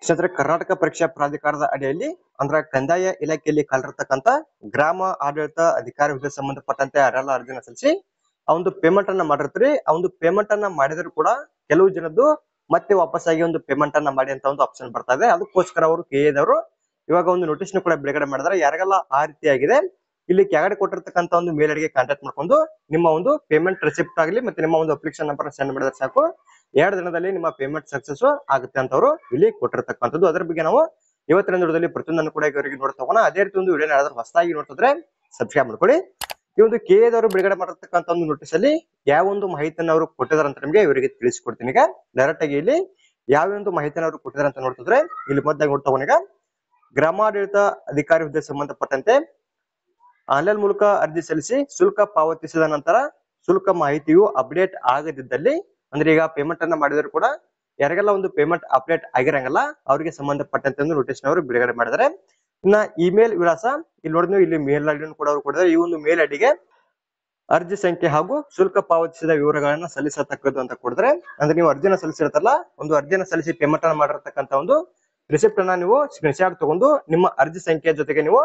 ಸ್ನೇಹಿತರೆ, ಕರ್ನಾಟಕ ಪರೀಕ್ಷಾ ಪ್ರಾಧಿಕಾರದ ಅಡಿಯಲ್ಲಿ ಅಂದ್ರೆ ಕಂದಾಯ ಇಲಾಖೆಯಲ್ಲಿ ಕಲಿರ್ತಕ್ಕಂತ ಗ್ರಾಮ ಆಡಳಿತ ಅಧಿಕಾರಿ ಹುದ್ದೆ ಸಂಬಂಧಪಟ್ಟಂತೆ ಯಾರೆಲ್ಲ ಅರ್ಜಿನ ಸಲ್ಲಿಸಿ ಆ ಒಂದು ಪೇಮೆಂಟ್ ಅನ್ನ ಮಾಡಿರ್ತೀರಿ. ಆ ಒಂದು ಪೇಮೆಂಟ್ ಅನ್ನ ಮಾಡಿದ್ರು ಕೂಡ ಕೆಲವು ಜನದ್ದು ಮತ್ತೆ ವಾಪಸ್ಸಾಗಿ ಒಂದು ಪೇಮೆಂಟ್ ಅನ್ನ ಮಾಡಿ ಅಂತ ಒಂದು ಆಪ್ಷನ್ ಬರ್ತಾ ಇದೆ. ಅದಕ್ಕೋಸ್ಕರ ಅವರು ಕೆಎದವರು ಇವಾಗ ಒಂದು ನೋಟಿಸ್ ಕೂಡ ಬಿಡುಗಡೆ ಮಾಡಿದ್ರೆ ಯಾರಿಗೆಲ್ಲ ಆ ರೀತಿ ಆಗಿದೆ ಇಲ್ಲಿ ಕೆಳಗಡೆ ಕೊಟ್ಟಿರ್ತಕ್ಕಂತ ಒಂದು ಮೇಲ್ ಐಡಿಗೆ ಕಾಂಟ್ಯಾಕ್ಟ್ ಮಾಡ್ಕೊಂಡು ನಿಮ್ಮ ಒಂದು ಪೇಮೆಂಟ್ ರಿಸಿಪ್ಟ್ ಆಗಲಿ ಮತ್ತೆ ನಿಮ್ಮ ಒಂದು ಅಪ್ಲಿಕೇಶನ್ ನಂಬರ್ ಸೆಂಡ್ ಮಾಡಿದ್ರೆ ಸಾಕು, 2 ದಿನದಲ್ಲಿ ನಿಮ್ಮ ಪೇಮೆಂಟ್ ಸಕ್ಸಸ್ ಆಗುತ್ತೆ ಅಂತ ಅವರು ಇಲ್ಲಿ ಕೊಟ್ಟಿರ್ತಕ್ಕಂಥದ್ದು. ಅದ್ರ ಬಗ್ಗೆ ನಾವು ಇವತ್ತಿನ ವಿಡಿಯೋದಲ್ಲಿ ಪ್ರತಿಯೊಂದನ್ನು ಕೂಡ ಇವರಿಗೆ ನೋಡ್ತಾ ಹೋಗೋಣ. ಅದೇ ರೀತಿ ಒಂದು ವಿಡಿಯೋ ಯಾರಾದ್ರೂ ಹೊಸದಾಗಿ ನೋಡ್ತಿದ್ರೆ ಸಬ್ಸ್ಕ್ರೈಬ್ ಮಾಡ್ಕೊಳ್ಳಿ. ಈ ಒಂದು ಕೆಎದವರು ಬಿಡುಗಡೆ ಮಾಡಿರ್ತಕ್ಕಂಥ ಒಂದು ನೋಟಿಸ್ ಅಲ್ಲಿ ಯಾವ ಒಂದು ಮಾಹಿತಿಯನ್ನು ಅವರು ಕೊಟ್ಟಿದ್ದಾರೆ ಅಂತ ನಿಮಗೆ ಇವರಿಗೆ ತಿಳಿಸ್ಕೊಡ್ತೀನಿ. ಈಗ ಡೈರೆಕ್ಟ್ ಆಗಿ ಇಲ್ಲಿ ಯಾವ ಒಂದು ಮಾಹಿತಿಯನ್ನು ಅವರು ಕೊಟ್ಟಿದ್ದಾರೆ ಅಂತ ನೋಡ್ತಿದ್ರೆ ಇಲ್ಲಿ ಮೊದಲಾಗಿ ನೋಡ್ತಾ ಹೋಗೋಣ. ಈಗ ಗ್ರಾಮಾಡಳಿತ ಅಧಿಕಾರಿ ಹುದ್ದೆ ಸಂಬಂಧಪಟ್ಟಂತೆ ಆನ್ಲೈನ್ ಮೂಲಕ ಅರ್ಜಿ ಸಲ್ಲಿಸಿ ಶುಲ್ಕ ಪಾವತಿಸಿದ ನಂತರ ಶುಲ್ಕ ಮಾಹಿತಿಯು ಅಪ್ಡೇಟ್ ಆಗದಿದ್ದಲ್ಲಿ ಅಂದ್ರೆ ಈಗ ಪೇಮೆಂಟ್ ಅನ್ನ ಮಾಡಿದ್ರು ಕೂಡ ಯಾರಿಗೆಲ್ಲ ಒಂದು ಪೇಮೆಂಟ್ ಅಪ್ಡೇಟ್ ಆಗಿರಂಗಲ್ಲ ಅವರಿಗೆ ಸಂಬಂಧಪಟ್ಟಂತೆ ಒಂದು ನೋಟಿಸ್ ನವರು ಬಿಡುಗಡೆ ಮಾಡಿದ್ದಾರೆ. ಇನ್ನ ಇಮೇಲ್ ವಿಳಾಸ ಇಲ್ಲಿ ನೋಡಿದ್ವಿ, ಇಲ್ಲಿ ಮೇಲ್ ಐಡಿ ಕೂಡ ಅವರು ಕೊಟ್ಟಿದ್ದಾರೆ. ಈ ಒಂದು ಮೇಲ್ ಐಡಿಗೆ ಅರ್ಜಿ ಸಂಖ್ಯೆ ಹಾಗೂ ಶುಲ್ಕ ಪಾವತಿಸಿದ ವಿವರಗಳನ್ನ ಸಲ್ಲಿಸತಕ್ಕದ್ದು ಅಂತ ಕೊಡಿದ್ರೆ, ಅಂದ್ರೆ ನೀವು ಅರ್ಜಿನ ಸಲ್ಲಿಸಿರ್ತಾರಲ್ಲ, ಒಂದು ಅರ್ಜಿನ ಸಲ್ಲಿಸಿ ಪೇಮೆಂಟ್ ಅನ್ನ ಮಾಡಿರ್ತಕ್ಕಂಥ ಒಂದು ರಿಸಿಪ್ಟ್ ಅನ್ನ ನೀವು ಸ್ಕ್ರೀನ್ ಶಾಟ್ ತಗೊಂಡು ನಿಮ್ಮ ಅರ್ಜಿ ಸಂಖ್ಯೆ ಜೊತೆಗೆ ನೀವು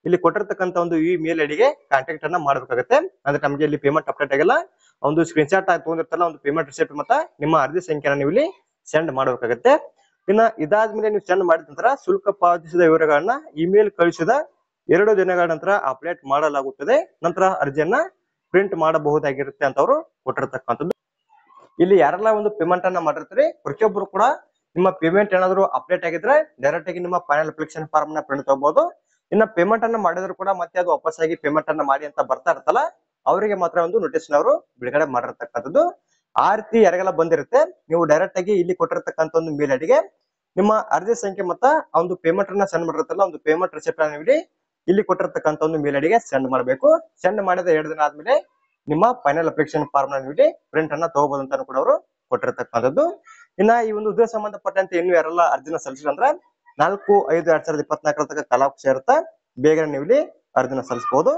ಇಲ್ಲಿ ಕೊಟ್ಟಿರ್ತಕ್ಕಂಥ ಒಂದು ಈ ಮೇಲ್ ಐಡಿಗೆ ಕಾಂಟ್ಯಾಕ್ಟ್ ಅನ್ನ ಮಾಡಬೇಕಾಗುತ್ತೆ. ಅಂದ್ರೆ ನಮಗೆ ಇಲ್ಲಿ ಪೇಮೆಂಟ್ ಅಪ್ಡೇಟ್ ಆಗಿಲ್ಲ, ಒಂದು ಸ್ಕ್ರೀನ್ ಶಾಟ್ ತಗೊಂಡಿರ್ತಾರಲ್ಲ ಒಂದು ಪೇಮೆಂಟ್ ರಿಸಿಪ್ಟ್ ಮತ್ತೆ ನಿಮ್ಮ ಅರ್ಜಿ ಸಂಖ್ಯೆನ ನೀವು ಇಲ್ಲಿ ಸೆಂಡ್ ಮಾಡಬೇಕಾಗುತ್ತೆ. ಇನ್ನ ಇದಾದ್ಮೇಲೆ ನೀವು ಸೆಂಡ್ ಮಾಡಿದ ನಂತರ ಶುಲ್ಕ ಪಾವತಿಸಿದ ವಿವರಗಳನ್ನ ಇಮೇಲ್ ಕಳಿಸಿದ 2 ದಿನಗಳ ನಂತರ ಅಪ್ಡೇಟ್ ಮಾಡಲಾಗುತ್ತದೆ. ನಂತರ ಅರ್ಜಿಯನ್ನ ಪ್ರಿಂಟ್ ಮಾಡಬಹುದಾಗಿರುತ್ತೆ ಅಂತ ಅವರು ಕೊಟ್ಟಿರ್ತಕ್ಕಂಥದ್ದು. ಇಲ್ಲಿ ಯಾರೆಲ್ಲ ಒಂದು ಪೇಮೆಂಟ್ ಅನ್ನ ಮಾಡಿರ್ತೀರಿ ಪ್ರತಿಯೊಬ್ಬರು ಕೂಡ ನಿಮ್ಮ ಪೇಮೆಂಟ್ ಏನಾದ್ರು ಅಪ್ಡೇಟ್ ಆಗಿದ್ರೆ ಡೈರೆಕ್ಟ್ ಆಗಿ ನಿಮ್ಮ ಫೈನಲ್ ಅಪ್ಲಿಕೇಶನ್ ಫಾರ್ಮ್ ನ ಪ್ರಿಂಟ್ ತಗೋಬಹುದು. ಇನ್ನ ಪೇಮೆಂಟ್ ಅನ್ನ ಮಾಡಿದ್ರು ಕೂಡ ಮತ್ತೆ ಅದು ವಾಪಸ್ಸಾಗಿ ಪೇಮೆಂಟ್ ಅನ್ನ ಮಾಡಿ ಅಂತ ಬರ್ತಾ ಇರ್ತಲ್ಲ, ಅವರಿಗೆ ಮಾತ್ರ ಒಂದು ನೋಟಿಸ್ ನವರು ಬಿಡುಗಡೆ ಮಾಡಿರ್ತಕ್ಕಂಥದ್ದು. ಆ ರೀತಿ ಯಾರಿಗೆಲ್ಲ ಬಂದಿರುತ್ತೆ ನೀವು ಡೈರೆಕ್ಟ್ ಆಗಿ ಇಲ್ಲಿ ಕೊಟ್ಟಿರ್ತಕ್ಕಂಥ ಒಂದು ಮೇಲ್ ಐಡಿಗೆ ನಿಮ್ಮ ಅರ್ಜಿ ಸಂಖ್ಯೆ ಮತ್ತೆ ಆ ಒಂದು ಪೇಮೆಂಟ್ ಅನ್ನ ಸೆಂಡ್ ಮಾಡಿರುತ್ತಲ್ಲ ಒಂದು ಪೇಮೆಂಟ್ ರಿಸಿಪ್ಟ್ ಅನ್ನು ಇಲ್ಲಿ ಕೊಟ್ಟಿರ್ತಕ್ಕಂಥ ಒಂದು ಮೇಲ್ ಐಡಿಗೆ ಸೆಂಡ್ ಮಾಡಬೇಕು. ಸೆಂಡ್ ಮಾಡಿದ 2 ದಿನ ಆದ್ಮೇಲೆ ನಿಮ್ಮ ಫೈನಲ್ ಅಪ್ಲಿಕೇಶನ್ ಫಾರ್ಮ್ ನ ಪ್ರಿಂಟ್ ಅನ್ನ ತಗೋಬಹುದು ಅಂತ ಕೂಡ ಅವರು ಕೊಟ್ಟಿರ್ತಕ್ಕಂಥದ್ದು. ಇನ್ನ ಈ ಒಂದು ಹುದ್ದೆ ಸಂಬಂಧಪಟ್ಟಂತೆ ಇನ್ನು ಯಾರೆಲ್ಲ ಅರ್ಜಿನ ಸಲ್ಲಿಸಿಲ್ಲ ಅಂದ್ರೆ 4/5/2024 ತನಕ ಕಾಲಾವಕಾಶ ಇರುತ್ತೆ. ಬೇಗ ನೀವು ಇಲ್ಲಿ ಅರ್ಜಿನ ಸಲ್ಲಿಸಬಹುದು.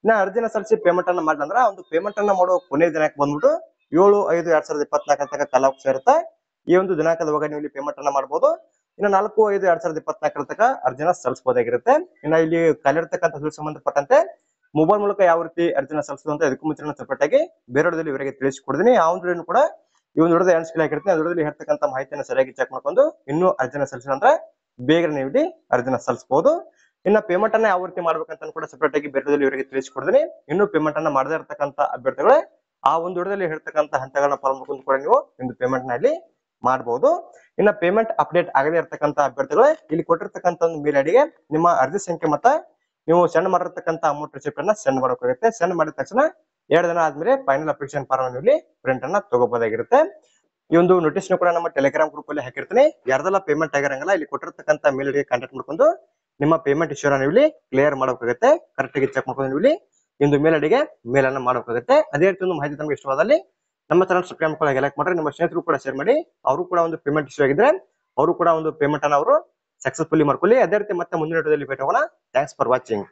ಇನ್ನ ಅರ್ಜಿನ ಸಲ್ಲಿಸಿ ಪೇಮೆಂಟ್ ಅನ್ನ ಮಾಡಿದ್ರೆ ಒಂದು ಪೇಮೆಂಟ್ ಅನ್ನ ಮಾಡುವ ಕೊನೆಯ ದಿನಕ್ಕೆ ಬಂದ್ಬಿಟ್ಟು 7/5/2024 ತನಕ ಕಾಲಾವಕಾಶ ಇರುತ್ತೆ. ಈ ಒಂದು ದಿನಾಂಕದವಾಗ ನೀವು ಇಲ್ಲಿ ಪೇಮೆಂಟ್ ಅನ್ನ ಮಾಡಬಹುದು. ಇನ್ನು 4/5/2024 ತನಕ ಅರ್ಜಿನ ಸಲ್ಲಿಸಬಹುದಾಗಿರುತ್ತೆ. ಇನ್ನ ಇಲ್ಲಿ ಕಲಿರ್ತಕ್ಕಂಥ ಹುದ್ದೆ ಸಂಬಂಧಪಟ್ಟಂತೆ ಮೊಬೈಲ್ ಮೂಲಕ ಯಾವ ರೀತಿ ಅರ್ಜಿನ ಸಲ್ಲಿಸೋದು ಅಂತ ಇದಕ್ಕೂ ಮುಂಚೆ ಸೆಪರೇಟ್ ಆಗಿ ಬೇರೆ ವಿಡಿಯೋದಲ್ಲಿ ಇವರಿಗೆ ತಿಳಿಸಿಕೊಡ್ತೀನಿ. ಆ ಒಂದು ವಿಡಿಯೋ ಕೂಡ ಈ ಒಂದು ವಿಡಿಯೋದ ಎಂಡ್ ಸ್ಕ್ರೀನ್ ಆಗಿರುತ್ತೆ. ಆ ವಿಡಿಯೋದಲ್ಲಿ ಹೇಳ್ತಕ್ಕಂಥ ಮಾಹಿತಿಯನ್ನು ಸರಿಯಾಗಿ ಚೆಕ್ ಮಾಡ್ಕೊಂಡು ಇನ್ನೂ ಅರ್ಜಿನ ಸಲ್ಲಿಸಿದ್ರೆ ಬೇಗ ನೀವು ಇಲ್ಲಿ ಅರ್ಜಿನ ಸಲ್ಲಿಸಬಹುದು. ಇನ್ನ ಪೇಮೆಂಟ್ ಅನ್ನ ಯಾವ ರೀತಿ ಮಾಡ್ಬೇಕಂತ ಕೂಡ ಸೆಪರೇಟ್ ಆಗಿ ಬೇರೆ ವಿಡಿಯೋದಲ್ಲಿ ಇವರಿಗೆ ತಿಳಿಸಿಕೊಡ್ತೀನಿ. ಇನ್ನು ಪೇಮೆಂಟ್ ಅನ್ನ ಮಾಡದೇ ಇರತಕ್ಕಂತ ಅಭ್ಯರ್ಥಿಗಳೇ ಆ ಒಂದು ವಿಡಿಯೋದಲ್ಲಿ ಹೇಳ್ತಕ್ಕಂಥ ಹಂತಗಳನ್ನ ಫಾಲೋ ಮಾಡ್ಕೊಂಡು ಕೂಡ ನೀವು ಒಂದು ಪೇಮೆಂಟ್ ನ ಇಲ್ಲಿ ಮಾಡಬಹುದು. ಇನ್ನ ಪೇಮೆಂಟ್ ಅಪ್ಡೇಟ್ ಆಗದೇ ಇರತಕ್ಕಂತ ಅಭ್ಯರ್ಥಿಗಳೇ ಇಲ್ಲಿ ಕೊಟ್ಟಿರ್ತಕ್ಕಂಥ ಒಂದು ಮೇಲ್ ಐಡಿಗೆ ನಿಮ್ಮ ಅರ್ಜಿ ಸಂಖ್ಯೆ ಮತ್ತೆ ನೀವು ಸೆಂಡ್ ಮಾಡಿರ್ತಕ್ಕಂಥ ಅಮೌಂಟ್ ರಿಸಿಪ್ಟ್ ಅನ್ನ ಸೆಂಡ್ ಮಾಡಬೇಕಾಗುತ್ತೆ. ಸೆಂಡ್ ಮಾಡಿದ ತಕ್ಷಣ 2 ದಿನ ಆದ್ಮೇಲೆ ಫೈನಲ್ ಅಪ್ಲಿಕೇಶನ್ ಫಾರ್ಮ್ ಇಲ್ಲಿ ಪ್ರಿಂಟ್ ಅನ್ನ ತಗೋಬಹುದಾಗಿರುತ್ತೆ. ಈ ಒಂದು ನೋಟಿಸ್ ಕೂಡ ನಮ್ಮ ಟೆಲಿಗ್ರಾಮ್ ಗ್ರೂಪ್ ಅಲ್ಲಿ ಹಾಕಿರ್ತೀನಿ. ಯಾರ್ದೆಲ್ಲ ಪೇಮೆಂಟ್ ಆಗಿರಂಗಲ್ಲ ಇಲ್ಲಿ ಕೊಟ್ಟಿರ್ತಕ್ಕಂಥ ಮೇಲ್ ಐಡಿಗೆ ಕಾಂಟ್ಯಾಕ್ಟ್ ಮಾಡ್ಕೊಂಡು ನಿಮ್ಮ ಪೇಮೆಂಟ್ ಇಶ್ಯೂನ ನೀವು ಇಲ್ಲಿ ಕ್ಲಿಯರ್ ಮಾಡಬೇಕಾಗುತ್ತೆ. ಕರೆಕ್ಟ್ ಆಗಿ ಚೆಕ್ ಮಾಡ್ಕೊಂಡು ನೀವು ಇಲ್ಲಿ ಒಂದು ಮೇಲ್ ಐಡಿಗೆ ಮೇಲ್ ಅನ್ನ ಮಾಡಬೇಕಾಗುತ್ತೆ. ಅದೇ ರೀತಿ ಒಂದು ಮಾಹಿತಿ ನಮಗೆ ಇಷ್ಟವಾದಲ್ಲಿ ನಮ್ಮ ಚಾನಲ್ ಸಬ್ಸ್ಕ್ರೈಬ್ ಮಾಡ್ಕೊಳ್ಳಿ, ಲೈಕ್ ಮಾಡ್ರಿ, ನಿಮ್ಮ ಸ್ನೇಹಿತರು ಕೂಡ ಶೇರ್ ಮಾಡಿ. ಅವರು ಕೂಡ ಒಂದು ಪೇಮೆಂಟ್ ಇಶ್ಯೂ ಆಗಿದ್ರೆ ಅವರು ಕೂಡ ಒಂದು ಪೇಮೆಂಟ್ ಅನ್ನ ಅವರು ಸಕ್ಸಸ್ಫುಲಿ ಮಾಡ್ಕೊಳ್ಳಿ. ಅದೇ ರೀತಿ ಮತ್ತೆ ಮುಂದಿನ ವಿಡಿಯೋದಲ್ಲಿ ಭೇಟಿ ಆಗೋಣ. Thanks for watching.